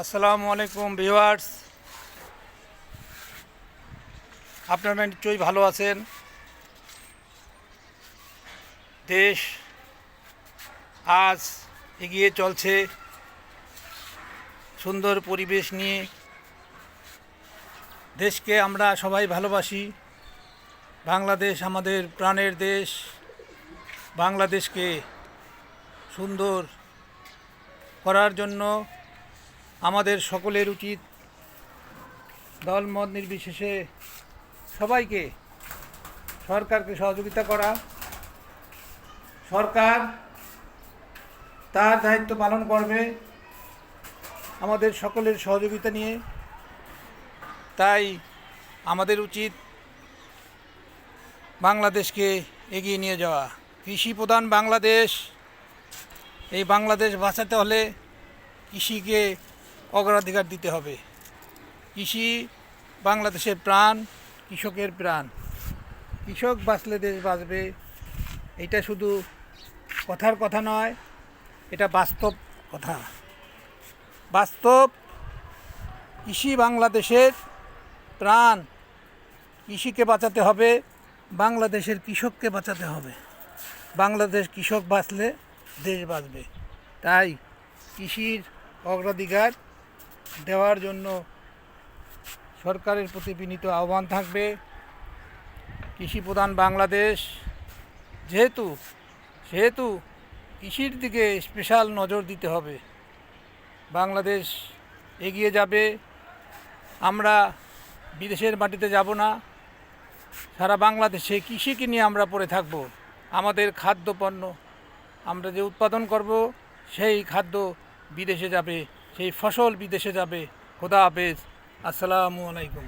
আসসালামু আলাইকুম ভিউয়ার্স, আপনারা নিশ্চয়ই ভালো আছেন। দেশ আজ এগিয়ে চলছে সুন্দর পরিবেশ নিয়ে। দেশকে আমরা সবাই ভালোবাসি। বাংলাদেশ আমাদের প্রাণের দেশ। বাংলাদেশকে সুন্দর করার জন্য আমাদের সকলের উচিত দলমত নির্বিশেষে সবাইকে সরকারকে সহযোগিতা করা। সরকার তার দায়িত্ব পালন করবে আমাদের সকলের সহযোগিতা নিয়ে। তাই আমাদের উচিত বাংলাদেশকে এগিয়ে নিয়ে যাওয়া। কৃষি প্রধান বাংলাদেশ, এই বাংলাদেশ বাঁচাতে হলে কৃষিকে অগ্রাধিকার দিতে হবে। কৃষি বাংলাদেশের প্রাণ, কৃষকের প্রাণ। কৃষক বাঁচলে দেশ বাঁচবে, এটা শুধু কথার কথা নয়, এটা বাস্তব কথা। বাস্তব কৃষি বাংলাদেশের প্রাণ। কৃষিকে বাঁচাতে হবে, বাংলাদেশের কৃষককে বাঁচাতে হবে। বাংলাদেশ কৃষক বাঁচলে দেশ বাঁচবে। তাই কৃষির অগ্রাধিকার দেওয়ার জন্য সরকারের প্রতি বিনীত আহ্বান থাকবে। কৃষি প্রধান বাংলাদেশ যেহেতু কৃষির দিকে স্পেশাল নজর দিতে হবে। বাংলাদেশ এগিয়ে যাবে। আমরা বিদেশের মাটিতে যাব না, সারা বাংলাদেশে কৃষিকে নিয়ে আমরা পড়ে থাকব। আমাদের খাদ্যপণ্য আমরা যে উৎপাদন করব, সেই খাদ্য বিদেশে যাবে, সেই ফসল বিদেশে যাবে। খোদা হাফেজ, আসসালামু আলাইকুম।